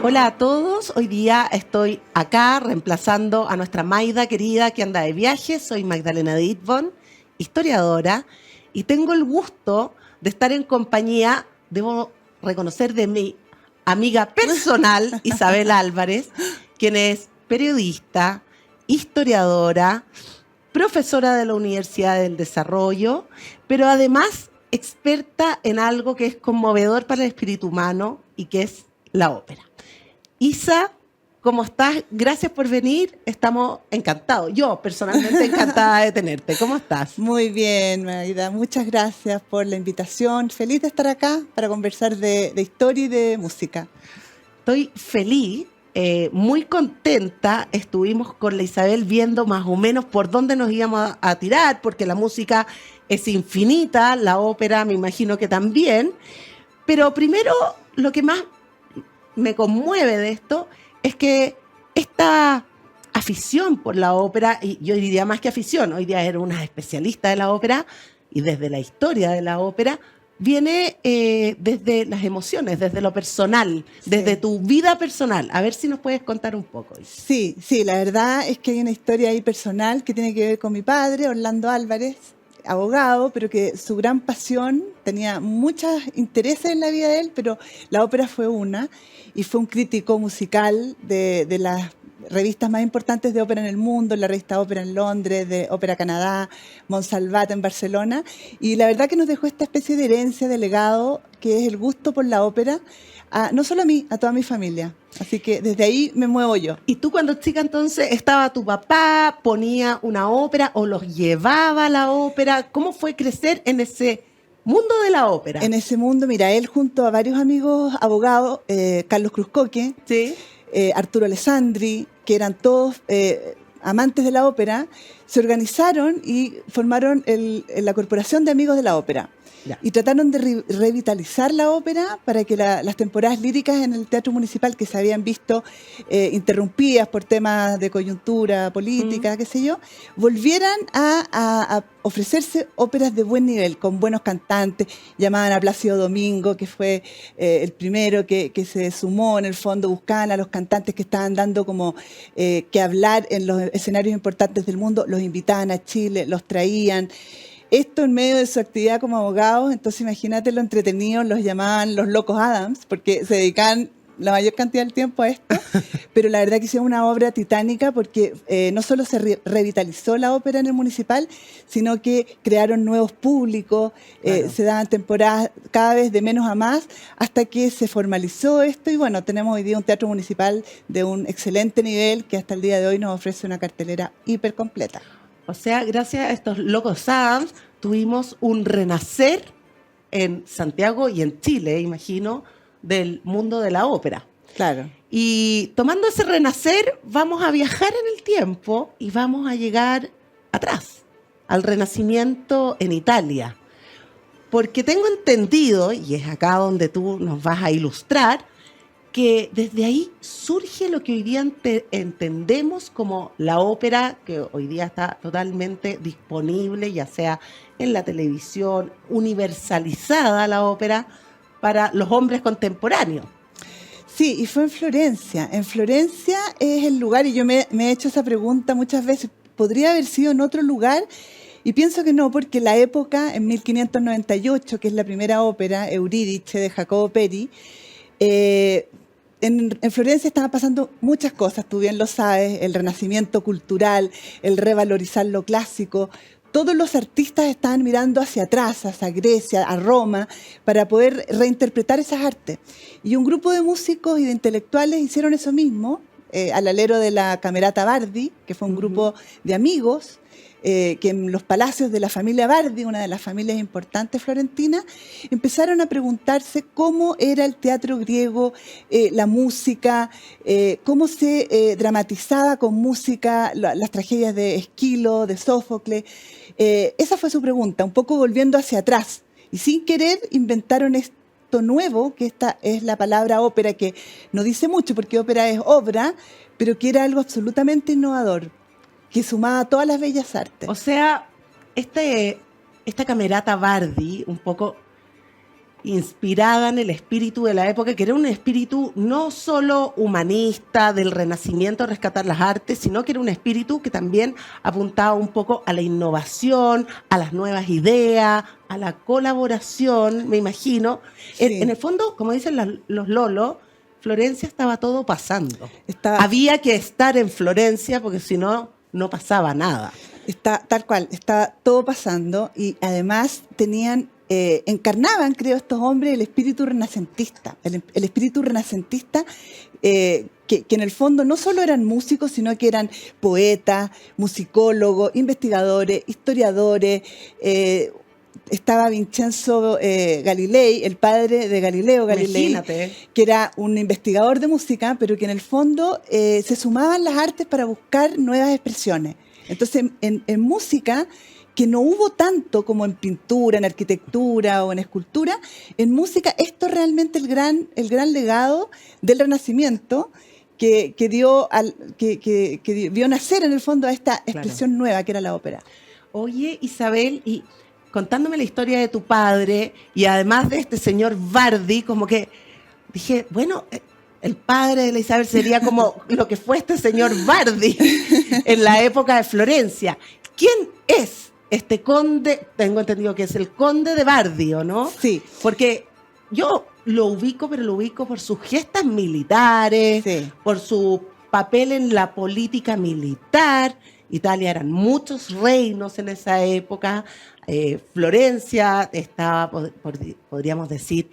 Hola a todos, hoy día estoy acá reemplazando a nuestra Maida querida que anda de viaje. Soy Magdalena Dittborn, historiadora, y tengo el gusto de estar en compañía, debo reconocer, de mi amiga personal, Isabel Álvarez, quien es periodista, historiadora, profesora de la Universidad del Desarrollo, pero además experta en algo que es conmovedor para el espíritu humano y que es la ópera. Isa, ¿cómo estás? Gracias por venir. Estamos encantados. Yo, personalmente, encantada de tenerte. ¿Cómo estás? Muy bien, Maida. Muchas gracias por la invitación. Feliz de estar acá para conversar de historia y de música. Estoy feliz, muy contenta. Estuvimos con la Isabel viendo más o menos por dónde nos íbamos a tirar, porque la música es infinita, la ópera me imagino que también. Pero primero, lo que más me conmueve de esto es que esta afición por la ópera, y yo diría más que afición, hoy día eres una especialista de la ópera y desde la historia de la ópera, viene desde las emociones, desde lo personal, desde tu vida personal. A ver si nos puedes contar un poco. Sí, la verdad es que hay una historia ahí personal que tiene que ver con mi padre, Orlando Álvarez, abogado, pero que su gran pasión, tenía muchos intereses en la vida de él, pero la ópera fue una, y fue un crítico musical de las revistas más importantes de ópera en el mundo, la revista Ópera en Londres, de Ópera Canadá, Montsalvat en Barcelona, y la verdad que nos dejó esta especie de herencia, de legado, que es el gusto por la ópera, no solo a mí, a toda mi familia. Así que desde ahí me muevo yo. ¿Y tú cuando chica entonces estaba tu papá, ponía una ópera o los llevaba a la ópera? ¿Cómo fue crecer en ese mundo de la ópera? En ese mundo, mira, él junto a varios amigos abogados, Carlos Cruzcoque, ¿Sí? Arturo Alessandri, que eran todos amantes de la ópera, se organizaron y formaron la Corporación de Amigos de la Ópera. Ya. Y trataron de revitalizar la ópera para que las temporadas líricas en el Teatro Municipal, que se habían visto interrumpidas por temas de coyuntura política, qué sé yo, volvieran a ofrecerse óperas de buen nivel, con buenos cantantes. Llamaban a Plácido Domingo, que fue el primero que se sumó, en el fondo buscaban a los cantantes que estaban dando como que hablar en los escenarios importantes del mundo, los invitaban a Chile, los traían. Esto en medio de su actividad como abogados, entonces imagínate lo entretenidos, los llamaban los locos Adams, porque se dedicaban la mayor cantidad del tiempo a esto, pero la verdad que hicieron una obra titánica porque no solo se revitalizó la ópera en el Municipal, sino que crearon nuevos públicos, claro. Se daban temporadas cada vez de menos a más, hasta que se formalizó esto y bueno, tenemos hoy día un teatro municipal de un excelente nivel que hasta el día de hoy nos ofrece una cartelera hiper completa. O sea, gracias a estos locos Adams tuvimos un renacer en Santiago y en Chile, imagino, del mundo de la ópera. Claro. Y tomando ese renacer, vamos a viajar en el tiempo y vamos a llegar atrás, al Renacimiento en Italia. Porque tengo entendido, y es acá donde tú nos vas a ilustrar, que desde ahí surge lo que hoy día entendemos como la ópera, que hoy día está totalmente disponible, ya sea en la televisión, universalizada la ópera para los hombres contemporáneos. Sí, y fue en Florencia. En Florencia es el lugar, y yo me he hecho esa pregunta muchas veces, ¿podría haber sido en otro lugar? Y pienso que no, porque la época, en 1598, que es la primera ópera, Eurídice, de Jacopo Peri, en Florencia estaban pasando muchas cosas, tú bien lo sabes, el renacimiento cultural, el revalorizar lo clásico. Todos los artistas estaban mirando hacia atrás, hacia Grecia, a Roma, para poder reinterpretar esas artes. Y un grupo de músicos y de intelectuales hicieron eso mismo, al alero de la Camerata Bardi, que fue un grupo de amigos, que en los palacios de la familia Bardi, una de las familias importantes florentinas, empezaron a preguntarse cómo era el teatro griego, la música, cómo se dramatizaba con música las tragedias de Esquilo, de Sófocles. Esa fue su pregunta, un poco volviendo hacia atrás. Y sin querer inventaron acto nuevo, que esta es la palabra ópera, que no dice mucho porque ópera es obra, pero que era algo absolutamente innovador, que sumaba a todas las bellas artes. O sea, esta camerata Bardi, un poco inspirada en el espíritu de la época, que era un espíritu no solo humanista del Renacimiento, rescatar las artes, sino que era un espíritu que también apuntaba un poco a la innovación, a las nuevas ideas, a la colaboración, me imagino. Sí. En el fondo, como dicen los lolos, Florencia estaba todo pasando. Estaba- Había que estar en Florencia porque si no, no pasaba nada. Está tal cual, está todo pasando y además encarnaban, creo, estos hombres el espíritu renacentista, el espíritu renacentista que en el fondo no solo eran músicos, sino que eran poetas, musicólogos, investigadores, historiadores. Estaba Vincenzo Galilei, el padre de Galileo Galilei, Imagínate. que era un investigador de música, pero que en el fondo se sumaban las artes para buscar nuevas expresiones. Entonces, en música, que no hubo tanto como en pintura, en arquitectura o en escultura, en música esto es realmente el gran legado del Renacimiento que vio nacer en el fondo a esta expresión nueva que era la ópera. Oye, Isabel, y contándome la historia de tu padre y además de este señor Bardi, como que dije, bueno, el padre de la Isabel sería como lo que fue este señor Bardi en la época de Florencia. ¿Quién es este conde? Tengo entendido que es el conde de Bardi, ¿o no? Sí. Porque yo lo ubico, pero lo ubico por sus gestas militares, Sí. por su papel en la política militar. Italia eran muchos reinos en esa época. Florencia estaba, podríamos decir,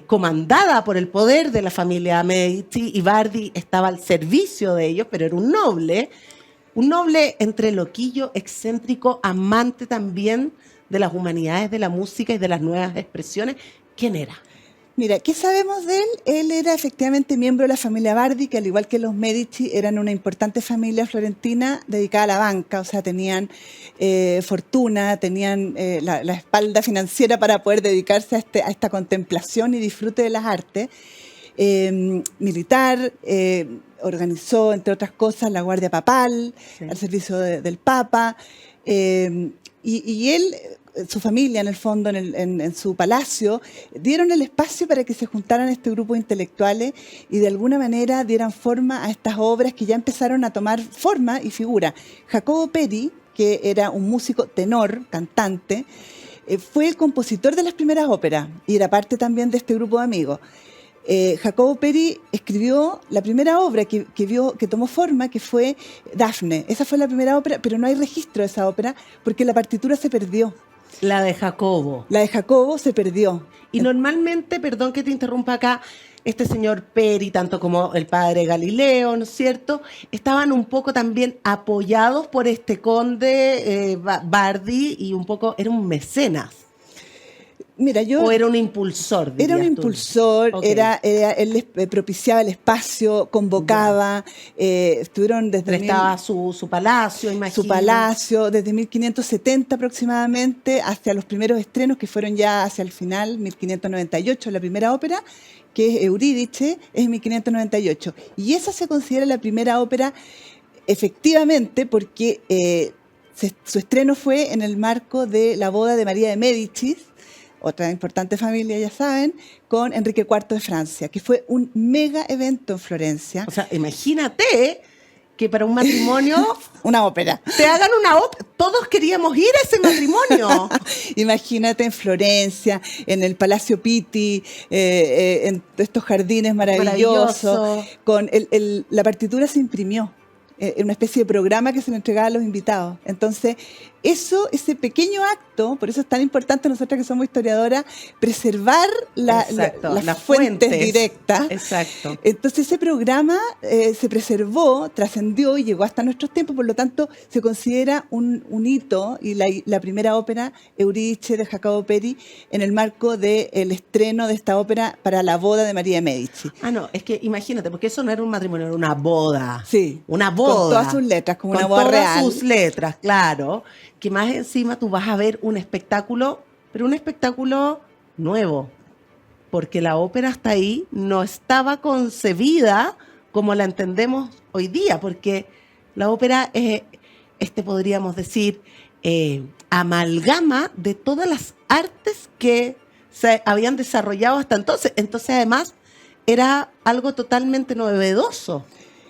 comandada por el poder de la familia Medici y Bardi estaba al servicio de ellos, pero era un noble entre loquillo, excéntrico, amante también de las humanidades, de la música y de las nuevas expresiones. ¿Quién era? Mira, ¿qué sabemos de él? Él era efectivamente miembro de la familia Bardi, que al igual que los Medici eran una importante familia florentina dedicada a la banca, o sea, tenían fortuna, tenían la espalda financiera para poder dedicarse a esta contemplación y disfrute de las artes. Militar, organizó, entre otras cosas, la Guardia Papal, Sí. al servicio del Papa, y él, su familia en el fondo, en su palacio, dieron el espacio para que se juntaran este grupo de intelectuales y de alguna manera dieran forma a estas obras que ya empezaron a tomar forma y figura. Jacobo Peri, que era un músico tenor, cantante, fue el compositor de las primeras óperas y era parte también de este grupo de amigos. Jacobo Peri escribió la primera obra que tomó forma, que fue Dafne. Esa fue la primera ópera, pero no hay registro de esa ópera porque la partitura se perdió. La de Jacobo. La de Jacobo se perdió. Y normalmente, perdón que te interrumpa acá, este señor Peri, tanto como el padre Galileo, ¿no es cierto?, estaban un poco también apoyados por este conde Bardi y un poco, era un mecenas. Mira, ¿O era un impulsor? Era un dirías tú? impulsor, Ok. él les propiciaba el espacio, convocaba, estuvieron desde Prestaba su palacio, imagino. su palacio, desde 1570 aproximadamente, hasta los primeros estrenos que fueron ya hacia el final, 1598, la primera ópera, que es Eurídice, es 1598. Y esa se considera la primera ópera, efectivamente, porque su estreno fue en el marco de la boda de María de Médicis, otra importante familia, ya saben, con Enrique IV de Francia, que fue un mega evento en Florencia. O sea, imagínate que para un matrimonio Una ópera. te hagan una ópera. Todos queríamos ir a ese matrimonio. Imagínate en Florencia, en el Palacio Pitti, en estos jardines maravillosos. Maravilloso. Con la partitura se imprimió. En una especie de programa que se le entregaba a los invitados. Entonces, ese pequeño acto, por eso es tan importante nosotras que somos historiadoras, preservar Exacto, las las fuentes fuentes. directas. Exacto. Entonces ese programa se preservó, trascendió y llegó hasta nuestros tiempos, por lo tanto se considera un hito y la primera ópera, Eurídice de Jacobo Peri, en el marco del estreno de esta ópera para la boda de María de Medici. Ah, no, es que imagínate, porque eso no era un matrimonio, era una boda. Sí. Una boda. Con todas sus letras, como una Con boda todas real. sus letras, claro. Que más encima tú vas a ver un espectáculo, pero un espectáculo nuevo. porque la ópera hasta ahí no estaba concebida como la entendemos hoy día, porque la ópera es, podríamos decir, amalgama de todas las artes que se habían desarrollado hasta entonces. Entonces, además, era algo totalmente novedoso.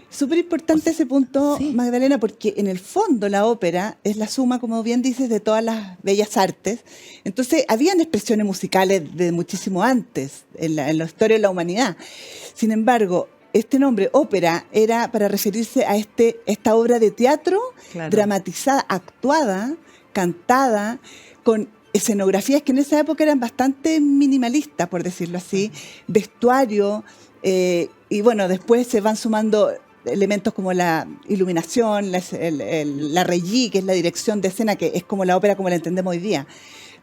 Súper importante ese punto, sí, Magdalena, porque en el fondo la ópera es la suma, como bien dices, de todas las bellas artes. Entonces, habían expresiones musicales de muchísimo antes en la historia de la humanidad. Sin embargo, este nombre, ópera, era para referirse a esta obra de teatro, claro, dramatizada, actuada, cantada, con escenografías que en esa época eran bastante minimalistas, por decirlo así, vestuario, y bueno, después se van sumando elementos como la iluminación, la regie, que es la dirección de escena, que es como la ópera como la entendemos hoy día.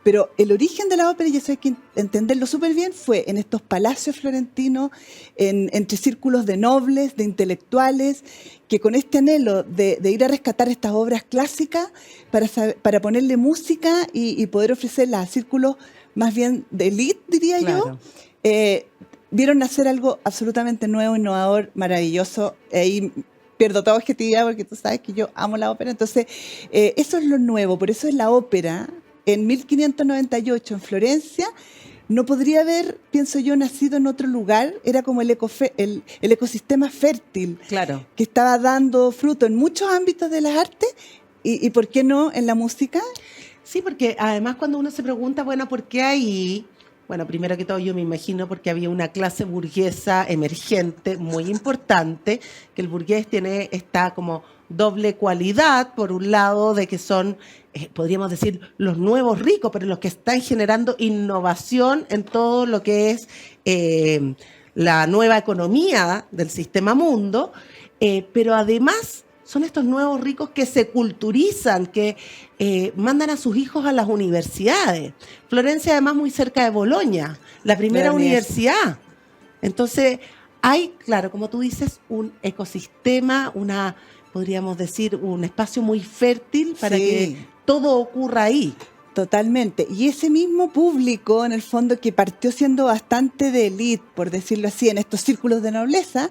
Pero el origen de la ópera, y eso hay que entenderlo súper bien, fue en estos palacios florentinos, entre círculos de nobles, de intelectuales, que con este anhelo de ir a rescatar estas obras clásicas para ponerle música y poder ofrecerlas a círculos más bien de élite, diría claro, yo, vieron nacer algo absolutamente nuevo, innovador, maravilloso. Ahí pierdo toda objetividad porque tú sabes que yo amo la ópera. Entonces, eso es lo nuevo. Por eso es la ópera. En 1598, en Florencia, no podría haber, pienso yo, nacido en otro lugar. Era como el ecosistema fértil, claro, que estaba dando fruto en muchos ámbitos de las artes y ¿por qué no en la música? Sí, porque además cuando uno se pregunta, bueno, ¿por qué ahí? Bueno, primero que todo yo me imagino porque había una clase burguesa emergente muy importante, que el burgués tiene esta como doble cualidad, por un lado de que son, podríamos decir, los nuevos ricos, pero los que están generando innovación en todo lo que es la nueva economía del sistema mundo, pero además son estos nuevos ricos que se culturizan, que mandan a sus hijos a las universidades. Florencia, además, muy cerca de Bolonia, la primera universidad. Entonces, hay, claro, como tú dices, un ecosistema, podríamos decir, un espacio muy fértil para que todo ocurra ahí. Totalmente. Y ese mismo público, en el fondo, que partió siendo bastante de élite, por decirlo así, en estos círculos de nobleza,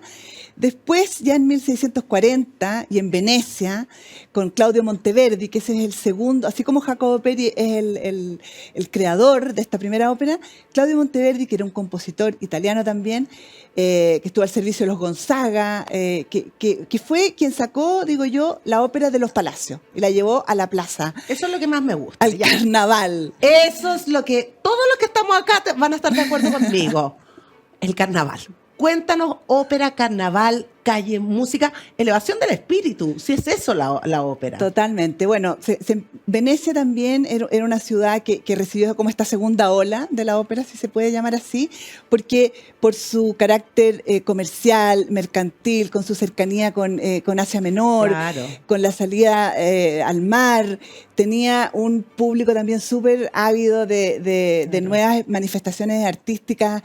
después, ya en 1640, y en Venecia, con Claudio Monteverdi, que ese es el segundo, así como Jacopo Peri es el creador de esta primera ópera, Claudio Monteverdi, que era un compositor italiano también, que estuvo al servicio de los Gonzaga, que fue quien sacó, digo yo, la ópera de los palacios y la llevó a la plaza. Eso es lo que más me gusta. Al carnaval. Eso es lo que, todos los que estamos acá van a estar de acuerdo conmigo. El carnaval. Cuéntanos, ópera, carnaval, calle, música, elevación del espíritu, si es eso la ópera. Totalmente. Bueno, Venecia también era una ciudad que recibió como esta segunda ola de la ópera, si se puede llamar así, porque por su carácter comercial, mercantil, con su cercanía con Asia Menor, claro, con la salida al mar, tenía un público también súper ávido de claro, nuevas manifestaciones artísticas,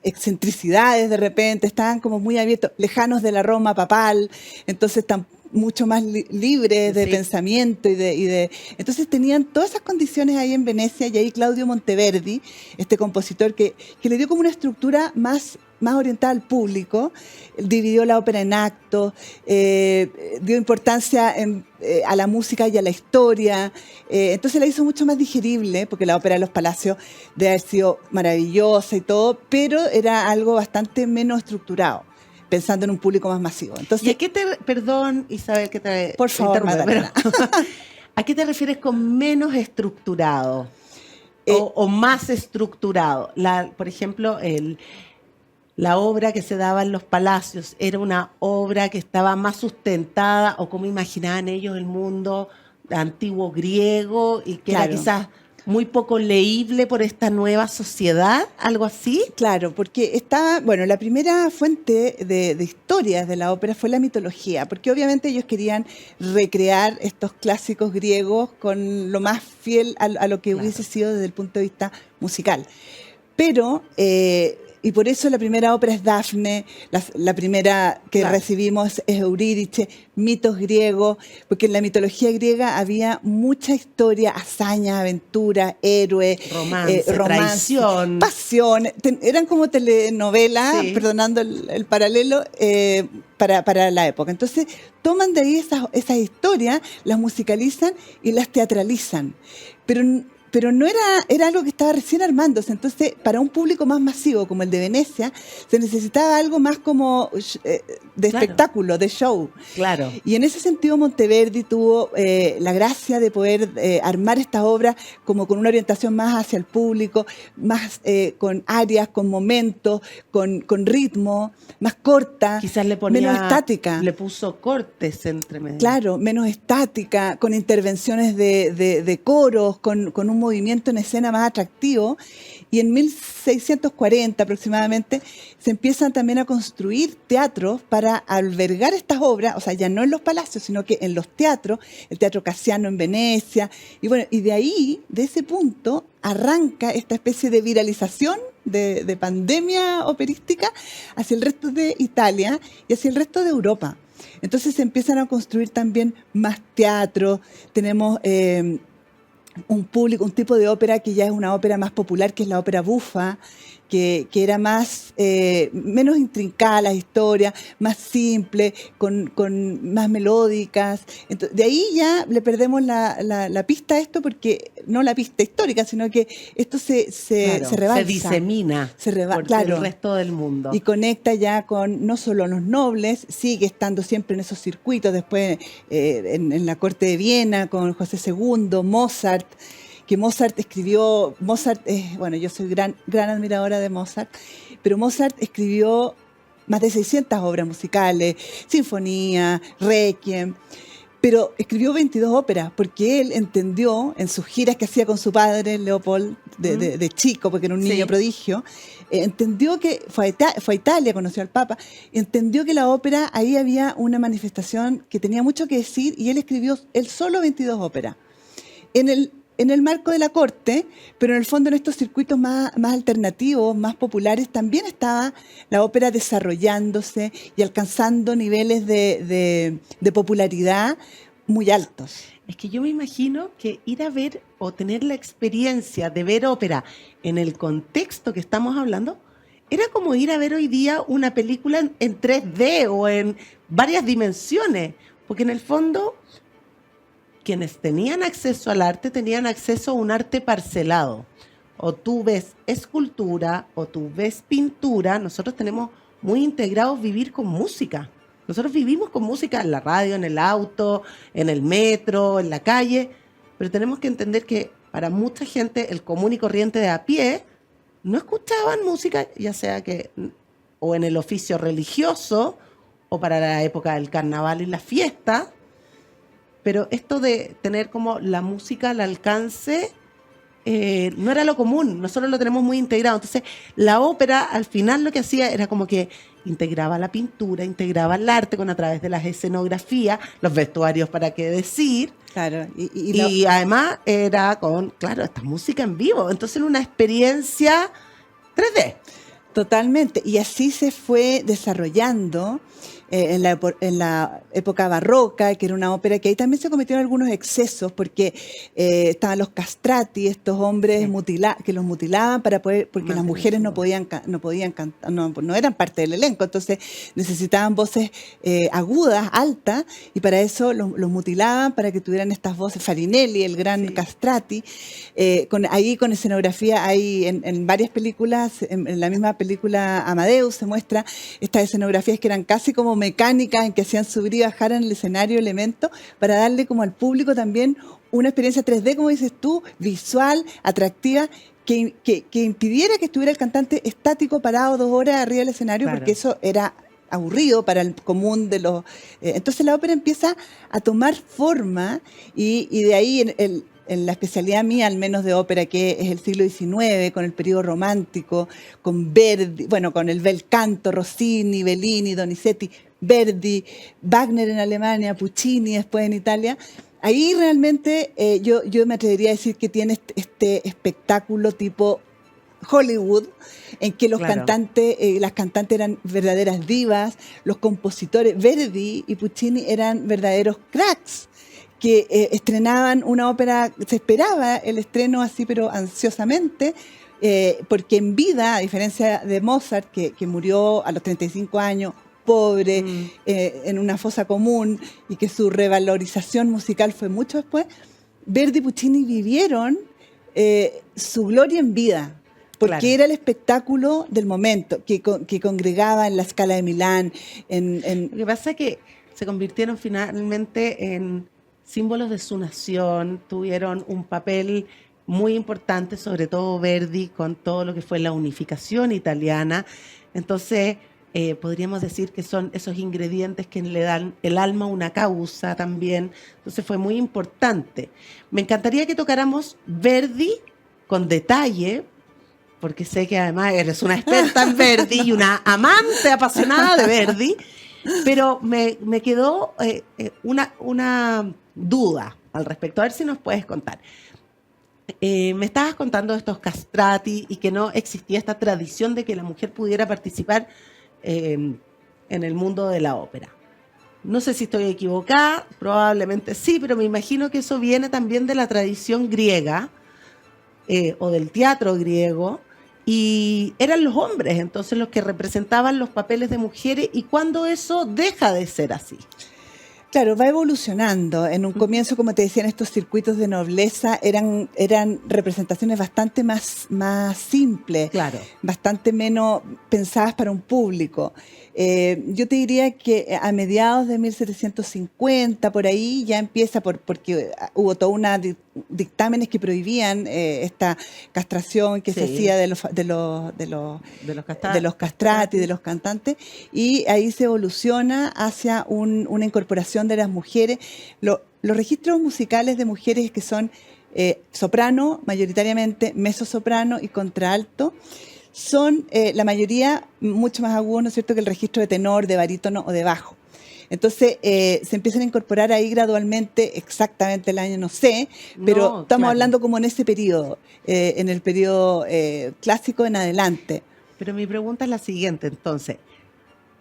excentricidades de repente, estaban como muy abiertos, lejanos de la Roma papal, entonces están mucho más libres de pensamiento entonces tenían todas esas condiciones ahí en Venecia, y ahí Claudio Monteverdi, este compositor que le dio como una estructura más orientada al público, dividió la ópera en actos, dio importancia a la música y a la historia, entonces la hizo mucho más digerible, porque la ópera de los palacios debe haber sido maravillosa y todo, pero era algo bastante menos estructurado, pensando en un público más masivo. Entonces, ¿y a qué perdón, Isabel, que te por favor, pero, ¿a qué te refieres con menos estructurado o más estructurado? Por ejemplo, la obra que se daba en los palacios era una obra que estaba más sustentada, o como imaginaban ellos el mundo antiguo griego, y que era quizás muy poco leíble por esta nueva sociedad, algo así. Claro, porque la primera fuente de historias de la ópera fue la mitología, porque obviamente ellos querían recrear estos clásicos griegos con lo más fiel a lo que hubiese sido desde el punto de vista musical. Pero y por eso la primera ópera es Dafne, la primera que Claro. recibimos es Eurídice, mitos griegos, porque en la mitología griega había mucha historia, hazaña, aventura, héroe, Romance, traición. pasión. Eran como telenovelas, Sí. perdonando el paralelo, para la época. Entonces, toman de ahí esas historias, las musicalizan y las teatralizan. Pero no era algo que estaba recién armándose. Entonces, para un público más masivo como el de Venecia, se necesitaba algo más como de Claro. espectáculo, de show. Claro. Y en ese sentido Monteverdi tuvo la gracia de poder armar estas obras como con una orientación más hacia el público, más con áreas, con momentos, con ritmo, más corta, Quizás le ponía, menos estática. le puso cortes entre medio. Claro, menos estática, con intervenciones de coros, con un movimiento en escena más atractivo. Y en 1640 aproximadamente se empiezan también a construir teatros para albergar estas obras, o sea, ya no en los palacios, sino que en los teatros, el Teatro Cassiano en Venecia. Y bueno, y de ahí, de ese punto, arranca esta especie de viralización de pandemia operística hacia el resto de Italia y hacia el resto de Europa. Entonces se empiezan a construir también más teatros, tenemos un público, un tipo de ópera que ya es una ópera más popular, que es la ópera bufa, que era más, menos intrincada la historia, más simple, con más melódicas. Entonces, de ahí ya le perdemos la pista a esto, porque no la pista histórica, sino que esto Claro, se rebalsa. se disemina por claro, el resto del mundo. y conecta ya con no solo los nobles, sigue estando siempre en esos circuitos, después en la corte de Viena con José II, Mozart, que Mozart escribió, bueno, yo soy gran admiradora de Mozart, pero Mozart escribió más de 600 obras musicales, sinfonía, requiem, pero escribió 22 óperas porque él entendió en sus giras que hacía con su padre, Leopold, de chico, porque era un niño Sí. prodigio, entendió que fue a Italia, conoció al Papa, entendió que la ópera, ahí había una manifestación que tenía mucho que decir y él escribió él solo 22 óperas. En el marco de la corte, pero en el fondo en estos circuitos más alternativos, más populares, también estaba la ópera desarrollándose y alcanzando niveles de popularidad muy altos. Es que yo me imagino que ir a ver o tener la experiencia de ver ópera en el contexto que estamos hablando, era como ir a ver hoy día una película en 3D o en varias dimensiones, porque en el fondo quienes tenían acceso al arte tenían acceso a un arte parcelado. O tú ves escultura o tú ves pintura. Nosotros tenemos muy integrados vivir con música. Nosotros vivimos con música en la radio, en el auto, en el metro, en la calle, pero tenemos que entender que para mucha gente, el común y corriente de a pie, no escuchaban música, ya sea que o en el oficio religioso o para la época del carnaval y la fiesta. Pero esto de tener como la música al alcance no era lo común, nosotros lo tenemos muy integrado. Entonces, la ópera al final lo que hacía era como que integraba la pintura, integraba el arte a través de las escenografías, los vestuarios, para qué decir. Claro, Y además era con, claro, esta música en vivo. Entonces, era una experiencia 3D. Totalmente. Y así se fue desarrollando en la época barroca, que era una ópera que ahí también se cometieron algunos excesos, porque estaban los castrati, estos hombres que los mutilaban para poder, porque las mujeres no podían cantar, no eran parte del elenco, entonces necesitaban voces agudas, altas, y para eso los mutilaban para que tuvieran estas voces. Farinelli, el gran castrati, con escenografía, hay en varias películas, en la misma película Amadeus se muestra estas escenografías que eran casi como mecánicas, en que hacían subir y bajar en el escenario elementos para darle como al público también una experiencia 3D, como dices tú, visual, atractiva, que impidiera que estuviera el cantante estático parado 2 horas arriba del escenario, Claro. porque eso era aburrido para el común de los... entonces la ópera empieza a tomar forma y de ahí en la especialidad mía, al menos de ópera, que es el siglo XIX, con el periodo romántico, con Verdi, bueno, con el bel canto, Rossini, Bellini, Donizetti, Verdi, Wagner en Alemania, Puccini después en Italia. Ahí realmente yo me atrevería a decir que tiene este espectáculo tipo Hollywood, en que los Claro. cantantes, las cantantes eran verdaderas divas, los compositores, Verdi y Puccini eran verdaderos cracks, que estrenaban una ópera, se esperaba el estreno así, pero ansiosamente, porque en vida, a diferencia de Mozart, que murió a los 35 años, pobre, en una fosa común, y que su revalorización musical fue mucho después, Verdi y Puccini vivieron su gloria en vida, porque Claro. era el espectáculo del momento, que congregaba en la Scala de Milán, Lo que pasa es que se convirtieron finalmente en símbolos de su nación, tuvieron un papel muy importante, sobre todo Verdi, con todo lo que fue la unificación italiana. Entonces, podríamos decir que son esos ingredientes que le dan el alma a una causa también. Entonces, fue muy importante. Me encantaría que tocáramos Verdi con detalle, porque sé que además eres una experta en Verdi y una amante apasionada de Verdi, pero me quedó una duda al respecto. A ver si nos puedes contar. Me estabas contando de estos castrati y que no existía esta tradición de que la mujer pudiera participar en el mundo de la ópera. No sé si estoy equivocada, probablemente sí, pero me imagino que eso viene también de la tradición griega o del teatro griego, y eran los hombres entonces los que representaban los papeles de mujeres, y cuando eso deja de ser así. Claro, va evolucionando. En un comienzo, como te decía, en estos circuitos de nobleza eran representaciones bastante más simples, Claro. bastante menos pensadas para un público. Yo te diría que a mediados de 1750, por ahí, ya empieza, porque hubo toda una dictámenes que prohibían esta castración que se Sí. hacía de los De los castrati, de los cantantes, y ahí se evoluciona hacia una incorporación de las mujeres. Los registros musicales de mujeres que son soprano, mayoritariamente mezzosoprano y contralto, son la mayoría mucho más agudos, ¿no es cierto?, que el registro de tenor, de barítono o de bajo. Entonces se empiezan a incorporar ahí gradualmente, exactamente el año no sé, pero No, estamos claro. hablando como en ese periodo, en el periodo clásico en adelante. Pero mi pregunta es la siguiente, entonces.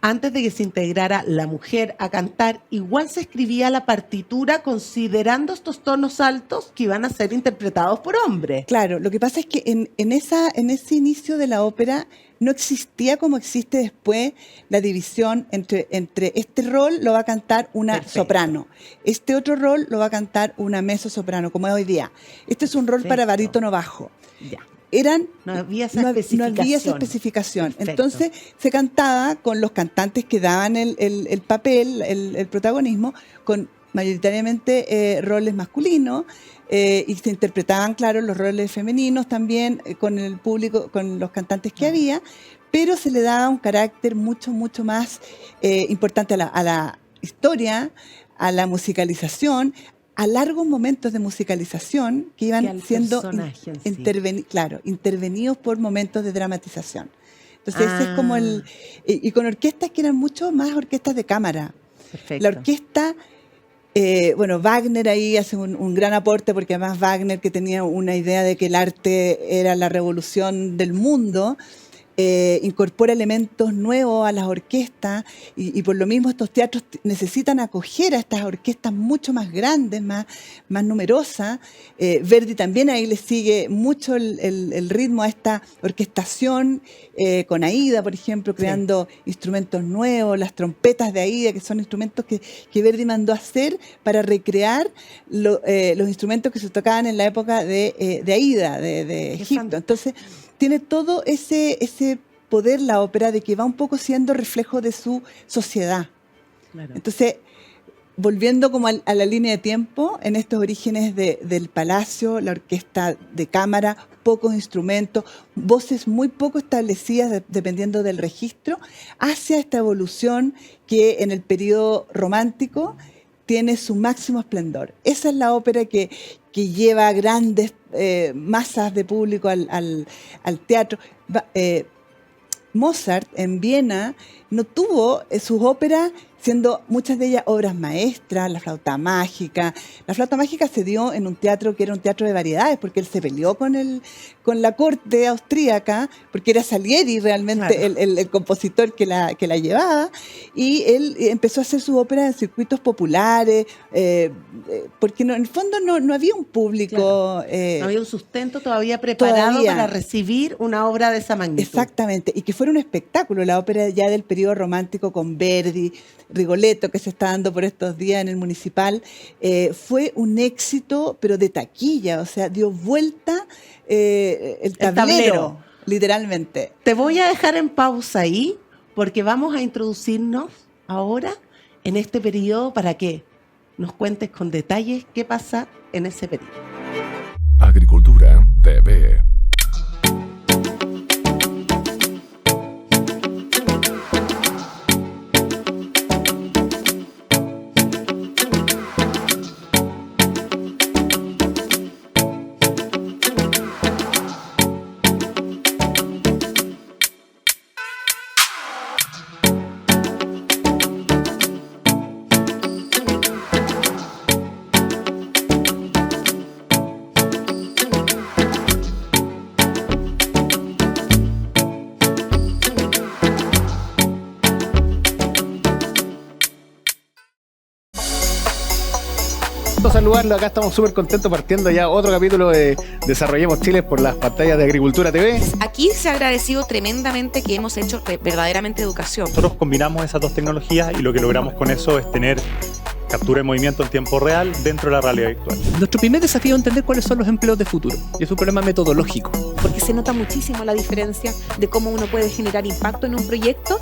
Antes de que se integrara la mujer a cantar, igual se escribía la partitura considerando estos tonos altos que iban a ser interpretados por hombres. Claro, lo que pasa es que en ese inicio de la ópera no existía como existe después la división entre este rol lo va a cantar una Perfecto. soprano, este otro rol lo va a cantar una mezzosoprano, como es hoy día. Este es un rol para Perfecto. barítono bajo. Ya. No había esa había especificación. esa especificación. Perfecto. Entonces se cantaba con los cantantes que daban el papel, el protagonismo, con mayoritariamente roles masculinos, y se interpretaban, claro, los roles femeninos también con el público, con los cantantes que había, pero se le daba un carácter mucho, mucho más importante a la historia, a la musicalización, a largos momentos de musicalización que Que iban al siendo personaje en sí. intervenidos por momentos de dramatización. Entonces ese es como Ah. y con orquestas que eran mucho más orquestas de cámara. Perfecto. La orquesta, bueno, Wagner ahí hace un gran aporte, porque además Wagner, que tenía una idea de que el arte era la revolución del mundo, incorpora elementos nuevos a las orquestas, y por lo mismo estos teatros necesitan acoger a estas orquestas mucho más grandes, más numerosas. Verdi también ahí le sigue mucho el ritmo a esta orquestación, con Aida, por ejemplo, creando instrumentos nuevos, las trompetas de Aida, que son instrumentos que Verdi mandó a hacer para recrear los instrumentos que se tocaban en la época de Aida, de Egipto. Entonces tiene todo ese poder la ópera, de que va un poco siendo reflejo de su sociedad. Claro. Entonces, volviendo como a la línea de tiempo, en estos orígenes del palacio, la orquesta de cámara, pocos instrumentos, voces muy poco establecidas dependiendo del registro, hacia esta evolución que en el periodo romántico tiene su máximo esplendor. Esa es la ópera que lleva grandes masas de público al teatro. Mozart en Viena no tuvo sus óperas, siendo muchas de ellas obras maestras, La flauta mágica. La flauta mágica se dio en un teatro que era un teatro de variedades, porque él se peleó con la corte austríaca, porque era Salieri realmente Claro. el compositor que la llevaba, y él empezó a hacer su ópera en circuitos populares, porque en el fondo no había un público... No había un sustento todavía preparado todavía. para recibir una obra de esa magnitud. Exactamente, y que fuera un espectáculo, la ópera ya del periodo romántico con Verdi, Rigoletto, que se está dando por estos días en el Municipal, fue un éxito, pero de taquilla, o sea, dio vuelta el tablero, literalmente. Te voy a dejar en pausa ahí, porque vamos a introducirnos ahora en este periodo para que nos cuentes con detalles qué pasa en ese periodo. Agricultura TV. Saludarlo, acá estamos súper contentos partiendo ya otro capítulo de Desarrollemos Chile por las pantallas de Agricultura TV. Aquí se ha agradecido tremendamente que hemos hecho verdaderamente educación. Nosotros combinamos esas dos tecnologías y lo que logramos con eso es tener captura de movimiento en tiempo real dentro de la realidad virtual. Nuestro primer desafío es entender cuáles son los empleos de futuro, y es un problema metodológico. Porque se nota muchísimo la diferencia de cómo uno puede generar impacto en un proyecto.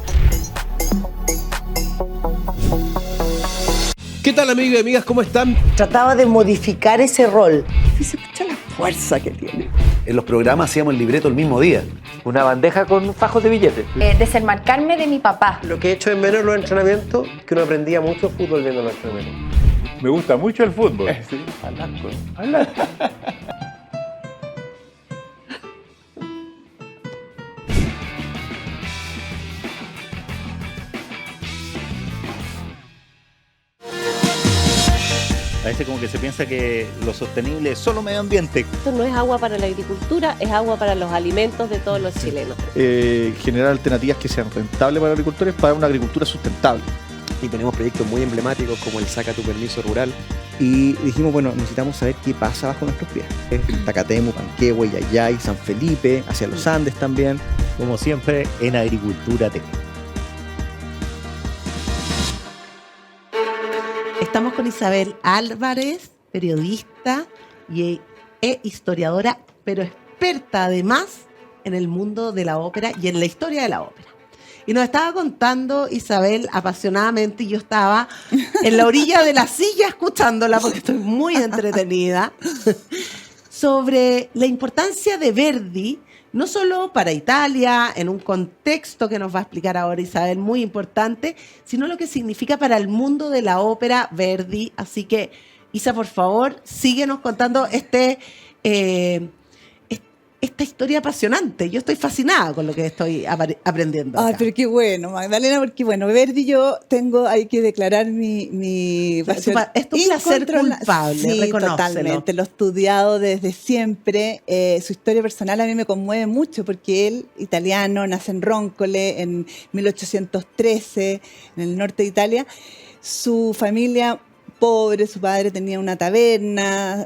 ¿Qué tal, amigos y amigas? ¿Cómo están? Trataba de modificar ese rol. Y se escucha la fuerza que tiene. En los programas hacíamos el libreto el mismo día. Una bandeja con fajos de billetes. Desenmarcarme de mi papá. Lo que he hecho en menos los entrenamientos, que uno aprendía mucho fútbol viendo los entrenamientos. Me gusta mucho el fútbol. Sí, A veces como que se piensa que lo sostenible es solo medio ambiente. Esto no es agua para la agricultura, es agua para los alimentos de todos los chilenos. Generar alternativas que sean rentables para los agricultores para una agricultura sustentable. Y tenemos proyectos muy emblemáticos como el Saca tu Permiso Rural. Y dijimos, bueno, necesitamos saber qué pasa bajo nuestros pies. Tacatemu, Panquehue, Yayay, San Felipe, hacia los Andes también. Como siempre en Agricultura TV. Estamos con Isabel Álvarez, periodista e historiadora, pero experta además en el mundo de la ópera y en la historia de la ópera. Y nos estaba contando Isabel apasionadamente, y yo estaba en la orilla de la silla escuchándola porque estoy muy entretenida, sobre la importancia de Verdi, no solo para Italia, en un contexto que nos va a explicar ahora Isabel, muy importante, sino lo que significa para el mundo de la ópera Verdi. Así que, Isa, por favor, síguenos contando esta historia apasionante. Yo estoy fascinada con lo que estoy aprendiendo acá. Ay, pero qué bueno, Magdalena, porque bueno, Verdi, yo hay que declarar mi pasión. Es tu placer culpable, sí, reconócelo. Totalmente, lo he estudiado desde siempre. Su historia personal a mí me conmueve mucho porque él, italiano, nace en Róncole en 1813, en el norte de Italia. Su familia pobre, su padre tenía una taberna,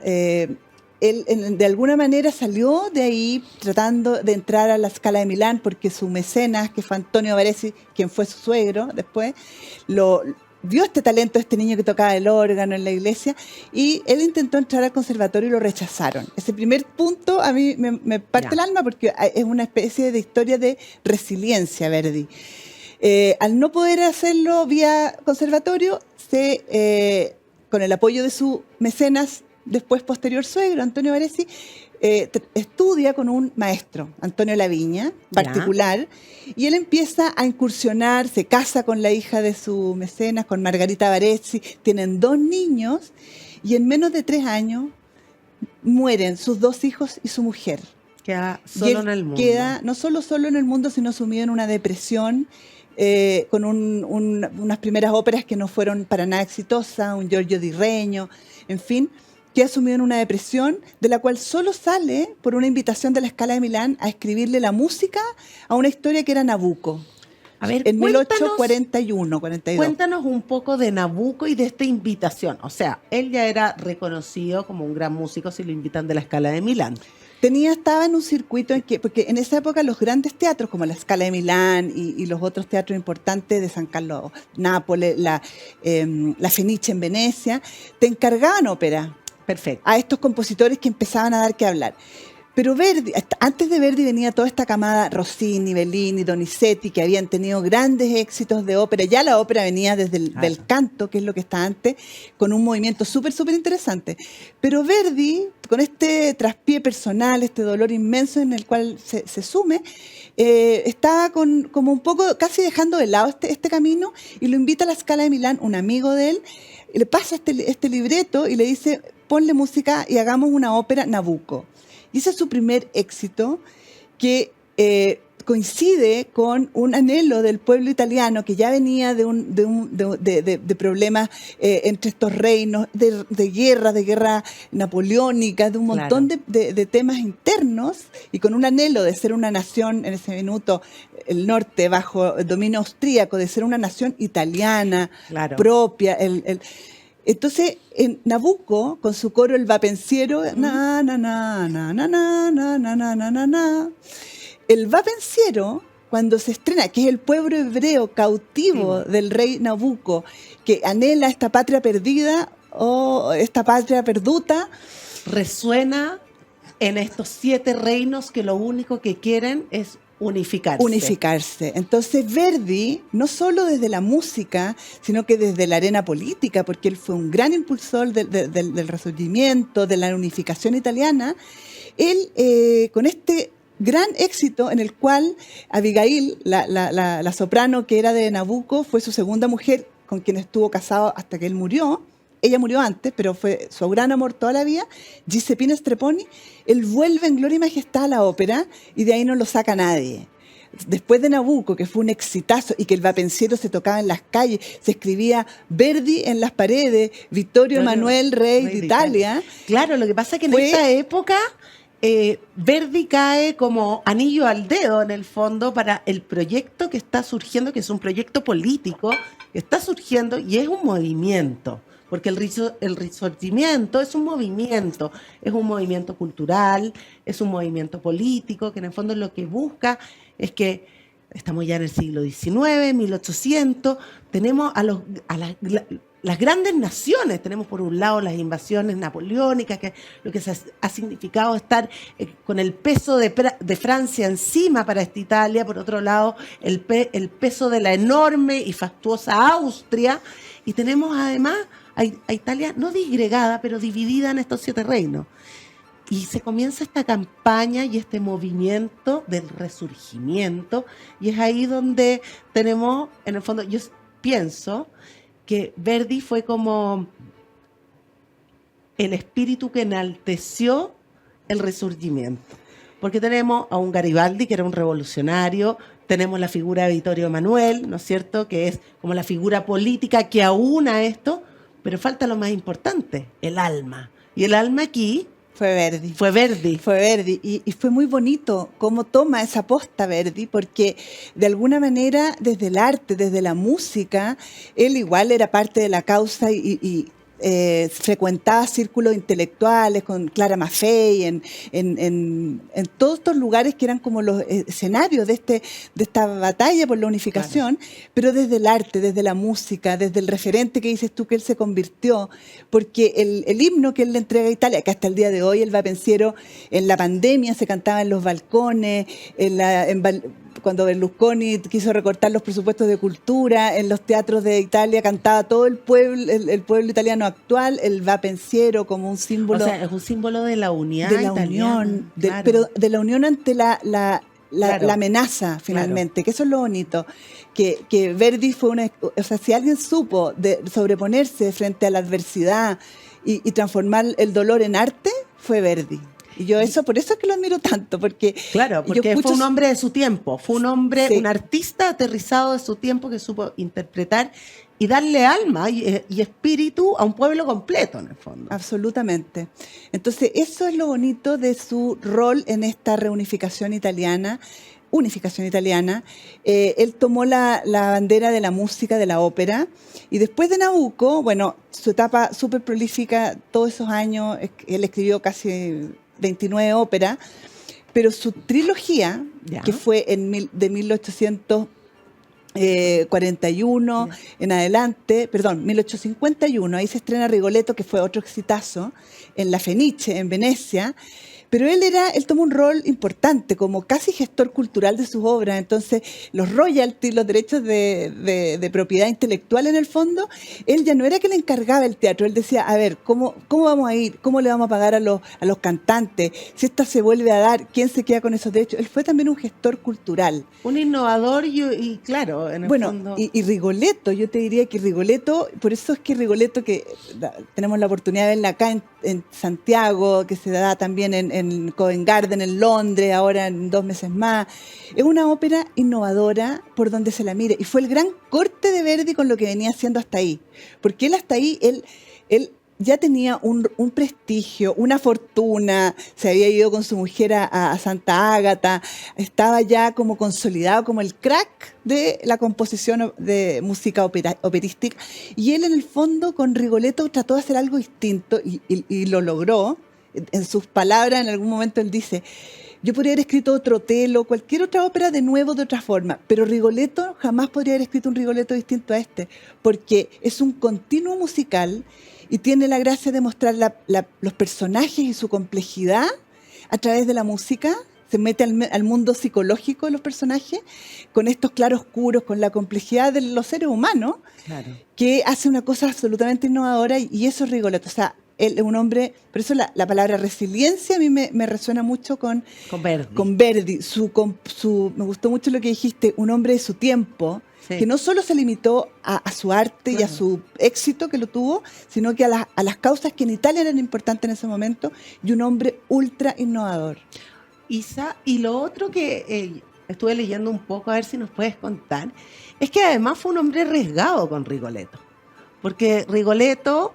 él de alguna manera salió de ahí tratando de entrar a la Scala de Milán porque su mecenas, que fue Antonio Baresi, quien fue su suegro después, vio este talento de este niño que tocaba el órgano en la iglesia, y él intentó entrar al conservatorio y lo rechazaron. Ese primer punto a mí me parte el alma porque es una especie de historia de resiliencia, Verdi. Al no poder hacerlo vía conservatorio, con el apoyo de su mecenas, después posterior suegro, Antonio Baresi, estudia con un maestro, Antonio Laviña, particular, y él empieza a incursionar, se casa con la hija de su mecenas, con Margarita Baresi, tienen 2 niños, y en menos de 3 años mueren sus 2 hijos y su mujer. Queda solo en el mundo. Queda no solo en el mundo, sino sumido en una depresión con unas primeras óperas que no fueron para nada exitosas, un Giorgio di Regno, en fin, que ha sumido en una depresión de la cual solo sale por una invitación de la Scala de Milán a escribirle la música a una historia que era Nabucco. A ver, en 1841-42. Cuéntanos un poco de Nabucco y de esta invitación. O sea, él ya era reconocido como un gran músico si lo invitan de la Scala de Milán. Estaba en un circuito en que, porque en esa época los grandes teatros como la Scala de Milán y los otros teatros importantes de San Carlo, Nápoles, la Fenice en Venecia, te encargaban ópera. Perfecto. A estos compositores que empezaban a dar que hablar. Pero Verdi, antes de Verdi venía toda esta camada, Rossini, Bellini, Donizetti, que habían tenido grandes éxitos de ópera. Ya la ópera venía desde del canto, que es lo que está antes, con un movimiento súper interesante. Pero Verdi, con este traspié personal, este dolor inmenso en el cual se sume, está como un poco casi dejando de lado este camino y lo invita a la Scala de Milán, un amigo de él, y le pasa este libreto y le dice, ponle música y hagamos una ópera Nabucco. Y ese es su primer éxito, que coincide con un anhelo del pueblo italiano que ya venía de problemas entre estos reinos, de guerra napoleónica, de un montón de temas internos, y con un anhelo de ser una nación, en ese minuto, el norte bajo el dominio austríaco, de ser una nación italiana, propia. Entonces, en Nabucco, con su coro El va pensiero, na, na, na, na, na, na, na, na, na, na, na. El va pensiero, cuando se estrena, que es el pueblo hebreo cautivo del rey Nabucco, que anhela esta patria perdida o esta patria perduta, resuena en estos 7 reinos que lo único que quieren es unificarse. Entonces Verdi, no solo desde la música, sino que desde la arena política, porque él fue un gran impulsor del resurgimiento, de la unificación italiana, él con este gran éxito en el cual Abigail, la soprano que era de Nabucco, fue su segunda mujer con quien estuvo casado hasta que él murió. Ella murió antes, pero fue su gran amor toda la vida, Giuseppina Strepponi. Él vuelve en gloria y majestad a la ópera y de ahí no lo saca nadie. Después de Nabucco, que fue un exitazo y que el va pensiero se tocaba en las calles, se escribía Verdi en las paredes, Vittorio Emanuele, rey de Italia. Claro, lo que pasa es que en esta época Verdi cae como anillo al dedo en el fondo para el proyecto que está surgiendo, que es un proyecto político que está surgiendo y es un movimiento. Porque el Risorgimento es un movimiento cultural, es un movimiento político, que en el fondo lo que busca es que estamos ya en el siglo XIX, 1800, tenemos las grandes naciones, tenemos por un lado las invasiones napoleónicas, que lo que ha significado estar con el peso de Francia encima para esta Italia, por otro lado el peso de la enorme y fastuosa Austria, y tenemos además a Italia no disgregada, pero dividida en estos 7 reinos. Y se comienza esta campaña y este movimiento del resurgimiento, y es ahí donde tenemos, en el fondo, yo pienso que Verdi fue como el espíritu que enalteció el resurgimiento. Porque tenemos a un Garibaldi, que era un revolucionario, tenemos la figura de Vittorio Emanuele, ¿no es cierto?, que es como la figura política que aúna esto, pero falta lo más importante, el alma. Y el alma aquí fue Verdi. Y fue muy bonito cómo toma esa posta Verdi, porque de alguna manera desde el arte, desde la música, él igual era parte de la causa y frecuentaba círculos intelectuales con Clara Maffei en todos estos lugares que eran como los escenarios de esta batalla por la unificación, pero desde el arte, desde la música, desde el referente que dices tú que él se convirtió, porque el himno que él le entrega a Italia, que hasta el día de hoy el va pensiero, en la pandemia se cantaba en los balcones, cuando Berlusconi quiso recortar los presupuestos de cultura, en los teatros de Italia cantaba todo el pueblo italiano actual, el va pensiero como un símbolo. O sea, es un símbolo de la unidad de la italiana, unión, pero de la unión ante la amenaza, finalmente, que eso es lo bonito, que Verdi fue o sea, si alguien supo de sobreponerse frente a la adversidad y transformar el dolor en arte, fue Verdi. Y yo por eso es que lo admiro tanto, porque... Claro, porque fue un hombre de su tiempo, fue un hombre, un artista aterrizado de su tiempo que supo interpretar y darle alma y espíritu a un pueblo completo, en el fondo. Absolutamente. Entonces, eso es lo bonito de su rol en esta unificación italiana. Él tomó la bandera de la música, de la ópera, y después de Nabucco, bueno, su etapa súper prolífica, todos esos años, él escribió casi 29 óperas, pero su trilogía, que fue de 1841 en adelante, 1851, ahí se estrena Rigoletto, que fue otro exitazo, en la Fenice, en Venecia. Pero él tomó un rol importante como casi gestor cultural de sus obras. Entonces, los royalties, los derechos de propiedad intelectual en el fondo, él ya no era que le encargaba el teatro. Él decía, a ver, ¿cómo vamos a ir? ¿Cómo le vamos a pagar a los cantantes? Si esta se vuelve a dar, ¿quién se queda con esos derechos? Él fue también un gestor cultural. Un innovador y claro, en el fondo... Y Rigoletto, yo te diría que Rigoletto, por eso es que Rigoletto, que tenemos la oportunidad de verla acá en Santiago, que se da también en Covent Garden, en Londres, ahora en 2 meses más. Es una ópera innovadora por donde se la mire. Y fue el gran corte de Verdi con lo que venía haciendo hasta ahí. Porque él hasta ahí, él ya tenía un prestigio, una fortuna, se había ido con su mujer a Santa Ágata, estaba ya como consolidado como el crack de la composición de música operística. Y él en el fondo con Rigoletto trató de hacer algo distinto y lo logró. En sus palabras, en algún momento él dice, yo podría haber escrito otro Otello, cualquier otra ópera de nuevo, de otra forma, pero Rigoletto jamás podría haber escrito un Rigoletto distinto a este, porque es un continuo musical y tiene la gracia de mostrar los personajes y su complejidad a través de la música. Se mete al mundo psicológico de los personajes, con estos claroscuros, con la complejidad de los seres humanos, que hace una cosa absolutamente innovadora, y eso es Rigoletto. O sea, él es un hombre, por eso la palabra resiliencia a mí me resuena mucho con Verdi. Me gustó mucho lo que dijiste, un hombre de su tiempo, que no solo se limitó a su arte y a su éxito que lo tuvo, sino que a las causas que en Italia eran importantes en ese momento, y un hombre ultra innovador. Isa, y lo otro que estuve leyendo un poco, a ver si nos puedes contar, es que además fue un hombre arriesgado con Rigoletto, porque Rigoletto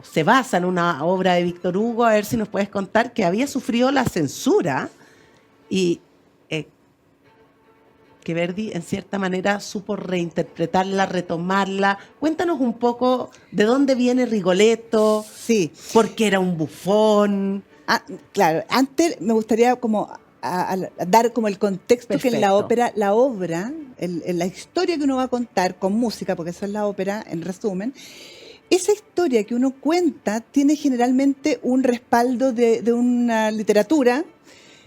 se basa en una obra de Víctor Hugo, a ver si nos puedes contar, que había sufrido la censura y que Verdi en cierta manera supo reinterpretarla, retomarla. Cuéntanos un poco de dónde viene Rigoletto, porque era un bufón. Claro, antes me gustaría como a dar como el contexto. Perfecto. Que en la ópera, la historia que uno va a contar con música, porque eso es la ópera en resumen, esa historia que uno cuenta tiene generalmente un respaldo de una literatura.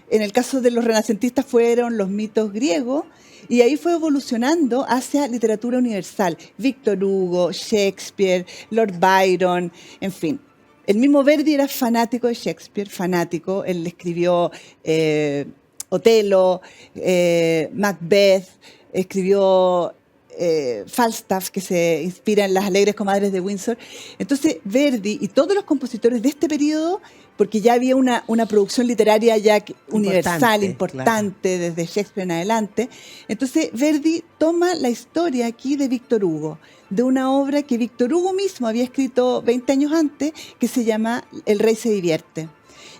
En el caso de los renacentistas fueron los mitos griegos, y ahí fue evolucionando hacia literatura universal. Víctor Hugo, Shakespeare, Lord Byron, en fin. El mismo Verdi era fanático de Shakespeare, fanático. Él escribió Otello, Macbeth, escribió Falstaff, que se inspira en las alegres comadres de Windsor. Entonces Verdi y todos los compositores de este periodo, porque ya había una producción literaria ya universal, importante, claro, desde Shakespeare en adelante. Entonces Verdi toma la historia aquí de Víctor Hugo, de una obra que Víctor Hugo mismo había escrito 20 años antes, que se llama El rey se divierte,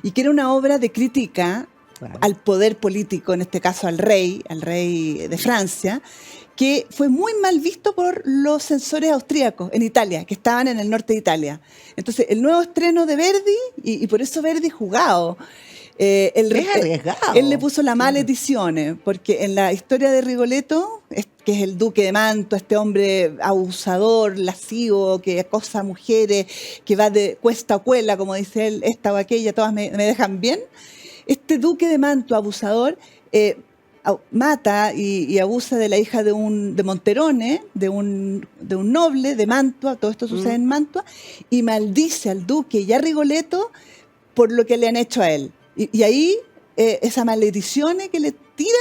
y que era una obra de crítica, claro, al poder político, en este caso al rey de Francia, que fue muy mal visto por los censores austríacos en Italia, que estaban en el norte de Italia. Entonces, el nuevo estreno de Verdi, y por eso Verdi jugado, él le puso la maledizione, porque en la historia de Rigoletto, que es el duque de Mantua, este hombre abusador, lascivo, que acosa a mujeres, que va de cuesta a cuela, como dice él, esta o aquella, todas me dejan bien. Este duque de Mantua, abusador, mata y abusa de la hija de Monterone, de un noble de Mantua. Todo esto sucede en Mantua, y maldice al duque y a Rigoletto por lo que le han hecho a él. Y ahí esa maledizione que le tira,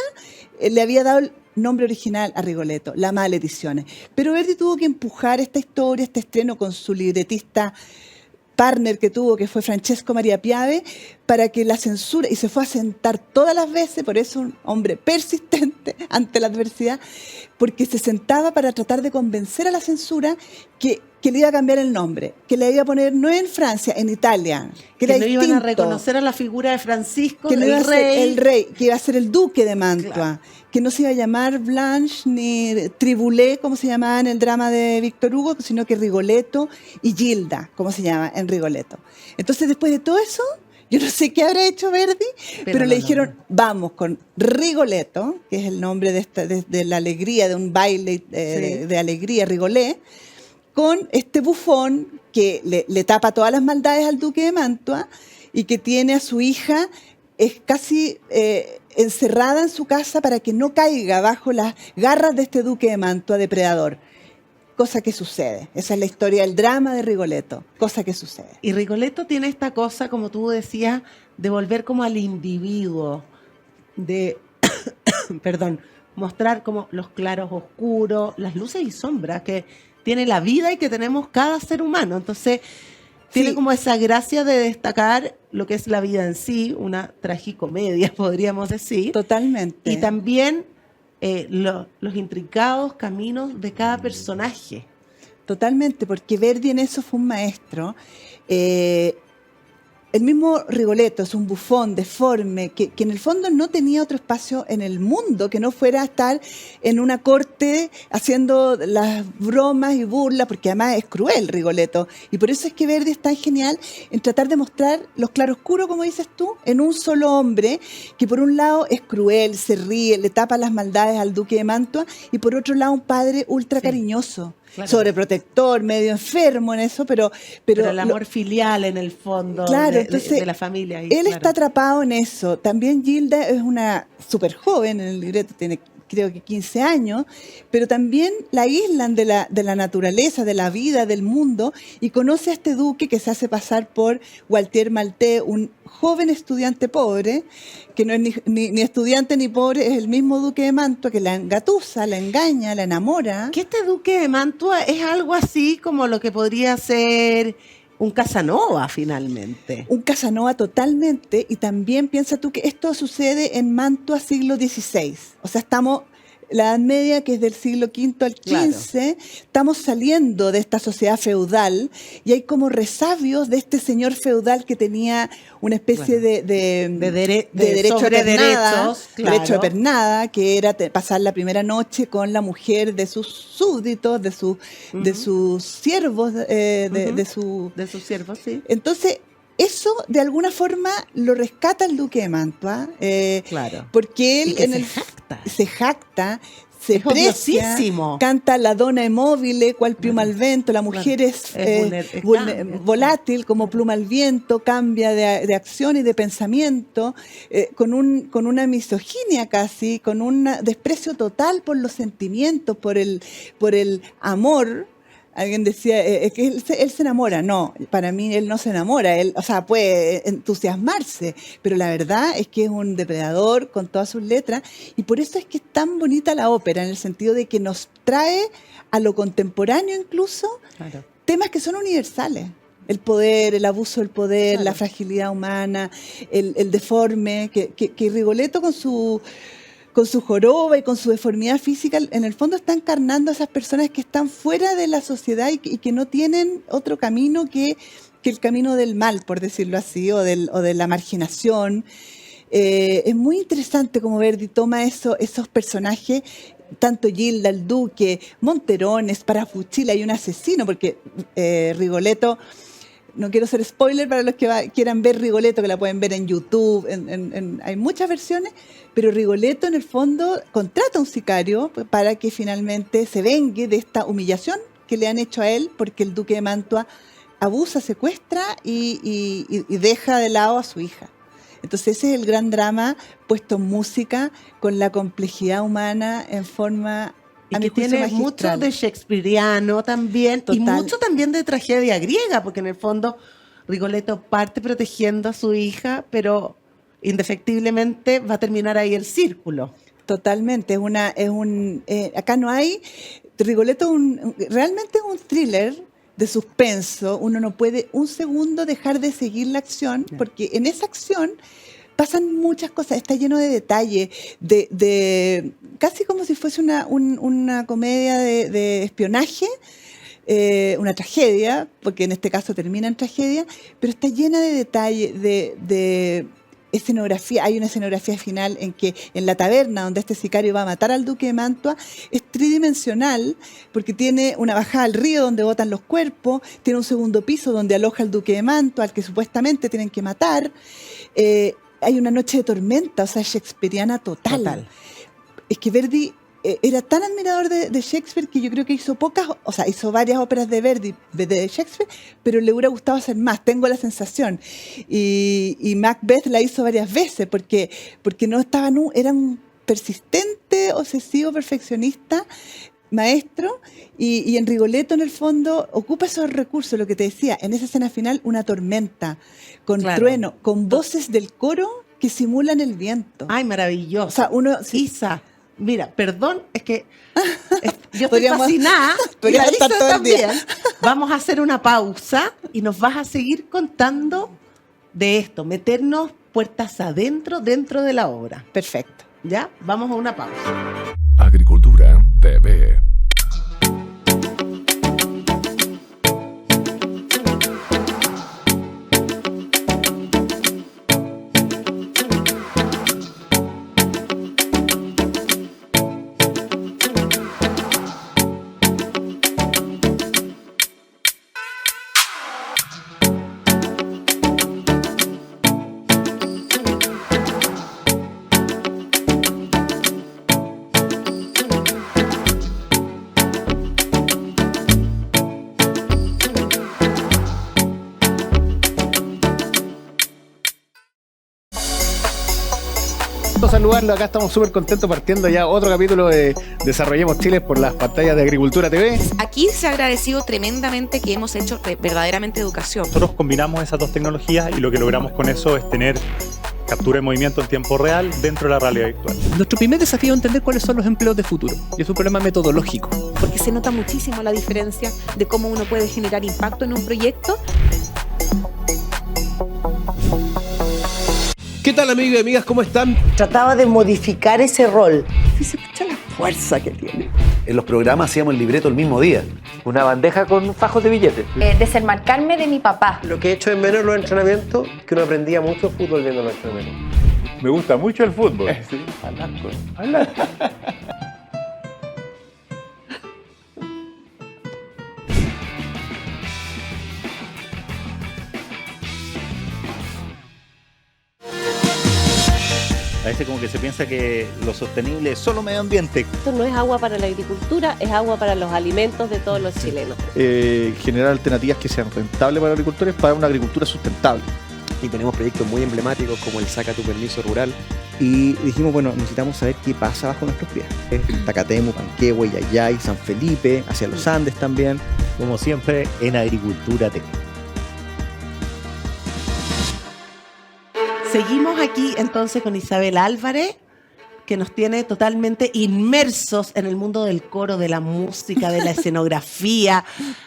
le había dado el nombre original a Rigoletto, la maledizione. Pero Verdi tuvo que empujar esta historia, este estreno, con su libretista partner que tuvo, que fue Francesco Maria Piave, para que la censura, y se fue a sentar todas las veces, por eso un hombre persistente ante la adversidad, porque se sentaba para tratar de convencer a la censura que le iba a cambiar el nombre, que le iba a poner no en Francia, en Italia, que era no distinto, iban a reconocer a la figura de Francisco, que no iba a rey. ser el rey, que iba a ser el duque de Mantua, Claro. que no se iba a llamar Blanche ni Triboulet, como se llamaba en el drama de Víctor Hugo, sino que Rigoletto y Gilda, como se llama en Rigoletto. Entonces, después de todo eso, yo no sé qué habrá hecho Verdi, pero le dijeron, vamos con Rigoletto, que es el nombre de la alegría, de un baile de alegría, Rigolet, con este bufón que le tapa todas las maldades al duque de Mantua y que tiene a su hija casi encerrada en su casa para que no caiga bajo las garras de este duque de Mantua depredador. Cosa que sucede. Esa es la historia del drama de Rigoletto. Cosa que sucede. Y Rigoletto tiene esta cosa, como tú decías, de volver como al individuo, de, perdón, mostrar como los claros oscuros, las luces y sombras que tiene la vida y que tenemos cada ser humano. Entonces, tiene como esa gracia de destacar lo que es la vida en sí, una tragicomedia, podríamos decir. Totalmente. Y también los intrincados caminos de cada personaje. Totalmente, porque Verdi en eso fue un maestro. El mismo Rigoletto es un bufón deforme que en el fondo no tenía otro espacio en el mundo que no fuera estar en una corte haciendo las bromas y burlas, porque además es cruel Rigoletto. Y por eso es que Verdi es tan genial en tratar de mostrar los claroscuros, como dices tú, en un solo hombre, que por un lado es cruel, se ríe, le tapa las maldades al duque de Mantua, y por otro lado un padre ultra cariñoso. Claro. Sobreprotector, medio enfermo en eso, pero el amor filial en el fondo, claro, de la familia. Él está atrapado en eso. También Gilda es una súper joven, en el libreto tiene creo que 15 años, pero también la aíslan de la naturaleza, de la vida, del mundo, y conoce a este duque que se hace pasar por Gualtier Malté, un joven estudiante pobre, que no es ni estudiante ni pobre, es el mismo duque de Mantua, que la engatusa, la engaña, la enamora. Que este duque de Mantua es algo así como lo que podría ser un Casanova, finalmente. Un Casanova totalmente, y también piensa tú que esto sucede en Mantua siglo XVI. O sea, estamos, la Edad Media, que es del siglo V al XV, claro. Estamos saliendo de esta sociedad feudal y hay como resabios de este señor feudal que tenía una especie claro. de derecho de pernada, claro. Derecho de pernada, que era pasar la primera noche con la mujer de sus súbditos, de sus siervos, de sus siervos, sí. Entonces, eso de alguna forma lo rescata el duque de Mantua, claro. Porque él se jacta, se precia, canta la donna è mobile, cual pluma al viento, la mujer es volátil como pluma al viento, cambia de acción y de pensamiento, con una misoginia casi, con un desprecio total por los sentimientos, por el amor. Alguien decía que él se enamora. No, para mí él no se enamora. Él, o sea, puede entusiasmarse, pero la verdad es que es un depredador con todas sus letras, y por eso es que es tan bonita la ópera, en el sentido de que nos trae a lo contemporáneo incluso, claro. Temas que son universales. El poder, el abuso del poder, claro. La fragilidad humana, el deforme, que Rigoletto con su joroba y con su deformidad física, en el fondo está encarnando a esas personas que están fuera de la sociedad y que no tienen otro camino que el camino del mal, por decirlo así, o de la marginación. Es muy interesante como Verdi toma esos personajes, tanto Gilda, el duque, Monterón, Sparafucci, hay un asesino, porque Rigoletto... No quiero ser spoiler para los que quieran ver Rigoletto, que la pueden ver en YouTube, hay muchas versiones, pero Rigoletto en el fondo contrata a un sicario para que finalmente se vengue de esta humillación que le han hecho a él, porque el duque de Mantua abusa, secuestra y deja de lado a su hija. Entonces ese es el gran drama puesto en música, con la complejidad humana en forma... Y que tiene mucho de shakespeariano también, total. Y mucho también de tragedia griega, porque en el fondo Rigoletto parte protegiendo a su hija, pero indefectiblemente va a terminar ahí el círculo. Totalmente, acá no hay... Rigoletto realmente es un thriller de suspenso, uno no puede un segundo dejar de seguir la acción, porque en esa acción pasan muchas cosas, está lleno de detalles, de casi como si fuese una comedia de espionaje, una tragedia, porque en este caso termina en tragedia, pero está llena de detalles, de escenografía. Hay una escenografía final en que en la taberna donde este sicario va a matar al duque de Mantua es tridimensional, porque tiene una bajada al río donde botan los cuerpos, tiene un segundo piso donde aloja al duque de Mantua, al que supuestamente tienen que matar. Hay una noche de tormenta, o sea, shakespeariana total. Es que Verdi era tan admirador de Shakespeare que yo creo que hizo hizo varias óperas de Verdi, de Shakespeare, pero le hubiera gustado hacer más, tengo la sensación. Y Macbeth la hizo varias veces porque no estaba, era un persistente, obsesivo, perfeccionista, maestro, y en Rigoletto en el fondo ocupa esos recursos, lo que te decía, en esa escena final una tormenta, con trueno, con voces del coro que simulan el viento. Ay, maravilloso. O sea, Isa, mira, perdón, es que yo estoy fascinada y Larisa también. Vamos a hacer una pausa y nos vas a seguir contando de esto, meternos puertas adentro, dentro de la obra. Perfecto. ¿Ya? Vamos a una pausa. Agricultura TV. Saludarlo, acá estamos súper contentos partiendo ya otro capítulo de Desarrollemos Chile por las pantallas de Agricultura TV. Aquí se ha agradecido tremendamente que hemos hecho verdaderamente educación. Nosotros combinamos esas dos tecnologías y lo que logramos con eso es tener captura de movimiento en tiempo real dentro de la realidad virtual. Nuestro primer desafío es entender cuáles son los empleos de futuro. Y es un problema metodológico. Porque se nota muchísimo la diferencia de cómo uno puede generar impacto en un proyecto. ¿Qué tal, amigos y amigas? ¿Cómo están? Trataba de modificar ese rol. Y se escucha la fuerza que tiene. En los programas hacíamos el libreto el mismo día. Una bandeja con fajos de billetes. Desenmarcarme de mi papá. Lo que he hecho de menos en los entrenamientos, que uno aprendía mucho fútbol viendo los entrenamientos. Me gusta mucho el fútbol. Sí, al arco. A veces como que se piensa que lo sostenible es solo medio ambiente. Esto no es agua para la agricultura, es agua para los alimentos de todos los chilenos. Generar alternativas que sean rentables para los agricultores para una agricultura sustentable. Y tenemos proyectos muy emblemáticos como el Saca tu Permiso Rural. Y dijimos, bueno, necesitamos saber qué pasa bajo nuestros pies. Takatemu, Panquehue, Yayay, San Felipe, hacia los Andes también. Como siempre, en Agricultura TV. Seguimos aquí entonces con Isabel Álvarez, que nos tiene totalmente inmersos en el mundo del coro, de la música, de la escenografía,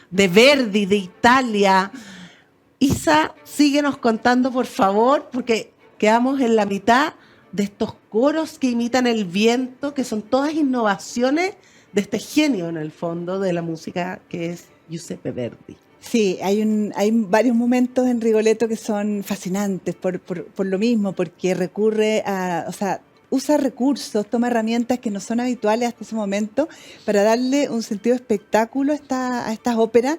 de Verdi, de Italia. Isa, síguenos contando, por favor, porque quedamos en la mitad de estos coros que imitan el viento, que son todas innovaciones de este genio, en el fondo, de la música, que es Giuseppe Verdi. Sí, hay varios momentos en Rigoletto que son fascinantes por lo mismo, porque recurre a, o sea, usa recursos, toma herramientas que no son habituales hasta ese momento para darle un sentido de espectáculo a estas óperas.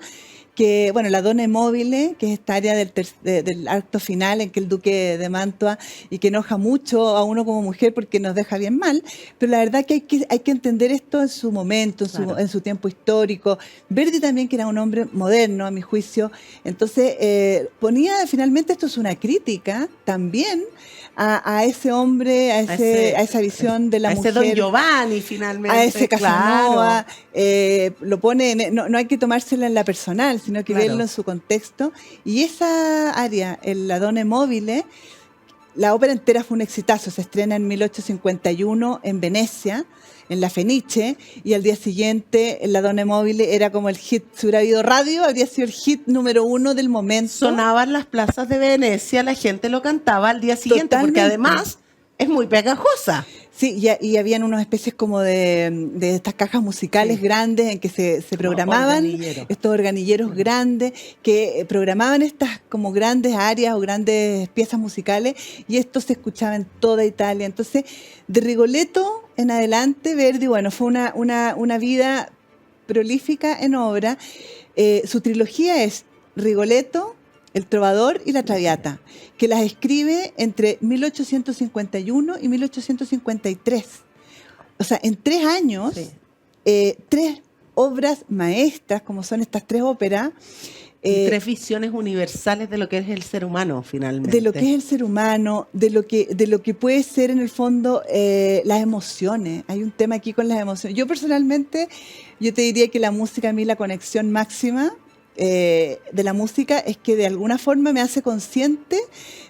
Que, bueno, la Donna Mobile, que es esta área del acto final en que el duque de Mantua, y que enoja mucho a uno como mujer porque nos deja bien mal, pero la verdad que hay que entender esto en su momento, en su tiempo histórico. Verdi también, que era un hombre moderno, a mi juicio, entonces ponía, finalmente esto es una crítica también a ese hombre, a esa visión de la mujer. A ese Don Giovanni, finalmente. A ese Casanova. Claro. Lo pone, no hay que tomárselo en la personal, sino que verlo en su contexto. Y esa área, la Donna Mobile, la ópera entera fue un exitazo, se estrena en 1851 en Venecia, en la Fenice, y al día siguiente La Donna Mobile era como el hit, si hubiera habido radio, habría sido el hit número 1 del momento. Sonaba en las plazas de Venecia, la gente lo cantaba al día siguiente, Totalmente. porque además es muy pegajosa. Sí, y habían unas especies como de estas cajas musicales grandes en que se programaban, estos organilleros grandes que programaban estas como grandes áreas o grandes piezas musicales, y esto se escuchaba en toda Italia. Entonces, de Rigoletto en adelante, Verdi, bueno, fue una vida prolífica en obra. Su trilogía es Rigoletto, El Trovador y La Traviata, que las escribe entre 1851 y 1853. O sea, en 3 años, 3 obras maestras, como son estas 3 óperas. 3 visiones universales de lo que es el ser humano, finalmente. De lo que es el ser humano, de lo que puede ser en el fondo las emociones. Hay un tema aquí con las emociones. Yo personalmente, yo te diría que la música, a mí la conexión máxima de la música es que de alguna forma me hace consciente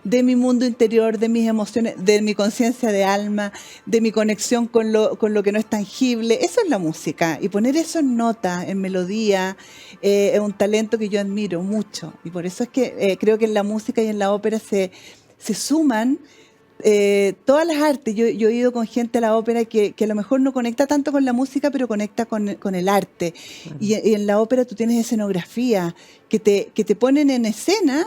de mi mundo interior, de mis emociones, de mi conciencia de alma, de mi conexión con lo que no es tangible. Eso es la música, y poner eso en nota, en melodía, es un talento que yo admiro mucho, y por eso es que creo que en la música y en la ópera se suman todas las artes. Yo he ido con gente a la ópera que a lo mejor no conecta tanto con la música, pero conecta con el arte. Y en la ópera tú tienes escenografía que te ponen en escena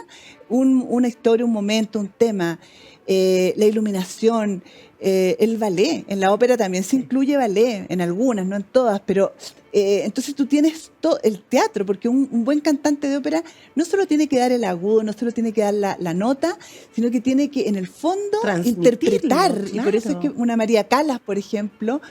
una historia, un momento, un tema, la iluminación, el ballet. En la ópera también se incluye ballet, en algunas, no en todas, pero entonces tú tienes todo el teatro, porque un buen cantante de ópera no solo tiene que dar el agudo, no solo tiene que dar la nota, sino que tiene que en el fondo interpretar. Claro. Y por eso es que una María Callas, por ejemplo,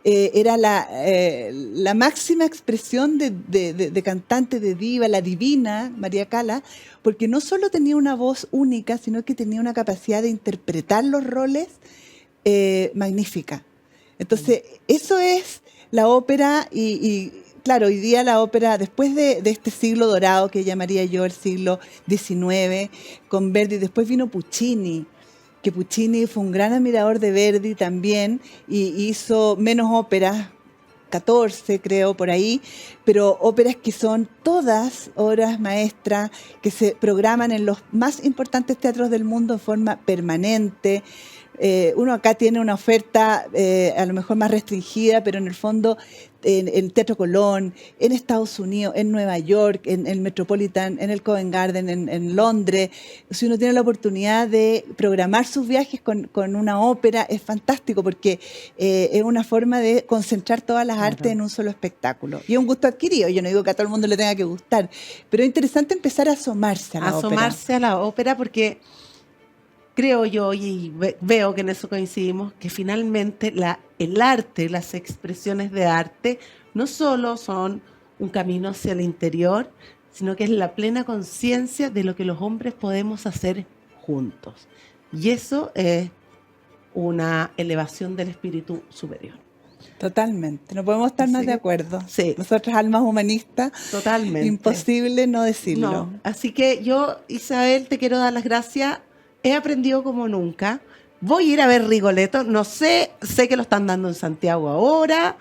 era la máxima expresión de cantante, de diva, la divina María Callas, porque no solo tenía una voz única, sino que tenía una capacidad de interpretar los roles magnífica. Entonces, eso es la ópera, y claro, hoy día la ópera, después de este siglo dorado que llamaría yo el siglo XIX, con Verdi, después vino Puccini, que Puccini fue un gran admirador de Verdi también, y hizo menos óperas, 14 creo, por ahí, pero óperas que son todas obras maestras, que se programan en los más importantes teatros del mundo en forma permanente. Uno acá tiene una oferta a lo mejor más restringida, pero en el fondo en el Teatro Colón, en Estados Unidos, en Nueva York, en el Metropolitan, en el Covent Garden, en Londres. Si uno tiene la oportunidad de programar sus viajes con una ópera, es fantástico, porque es una forma de concentrar todas las artes en un solo espectáculo. Y es un gusto adquirido. Yo no digo que a todo el mundo le tenga que gustar, pero es interesante empezar a asomarse a la ópera. Asomarse a la ópera, porque creo yo, y veo que en eso coincidimos, que finalmente el arte, las expresiones de arte, no solo son un camino hacia el interior, sino que es la plena conciencia de lo que los hombres podemos hacer juntos. Y eso es una elevación del espíritu superior. Totalmente, no podemos estar más de acuerdo. Sí. Nosotras, almas humanistas, totalmente, imposible no decirlo. No. Así que yo, Isabel, te quiero dar las gracias. He aprendido como nunca. Voy a ir a ver Rigoletto. No sé que lo están dando en Santiago ahora.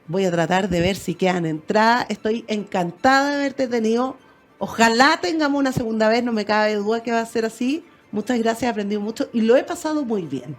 Voy a tratar de ver si quedan entradas. Estoy encantada de haberte tenido. Ojalá tengamos una segunda vez, no me cabe duda que va a ser así. Muchas gracias, he aprendido mucho y lo he pasado muy bien.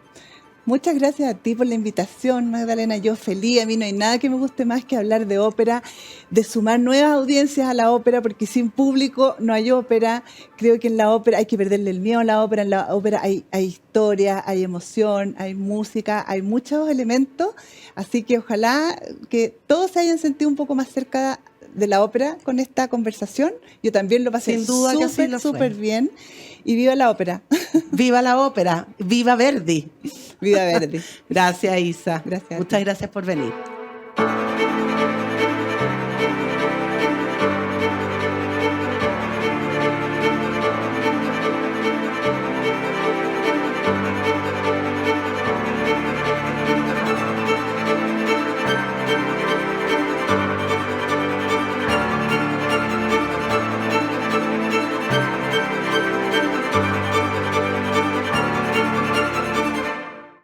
Muchas gracias a ti por la invitación, Magdalena. Yo feliz, a mí no hay nada que me guste más que hablar de ópera, de sumar nuevas audiencias a la ópera, porque sin público no hay ópera. Creo que en la ópera hay que perderle el miedo a la ópera. En la ópera hay historia, hay emoción, hay música, hay muchos elementos. Así que ojalá que todos se hayan sentido un poco más cerca de la ópera con esta conversación. Yo también lo pasé sin duda súper bien. Y viva la ópera. Viva la ópera. Viva Verdi. Viva Verdi. Gracias, Isa. Gracias. Muchas gracias por venir.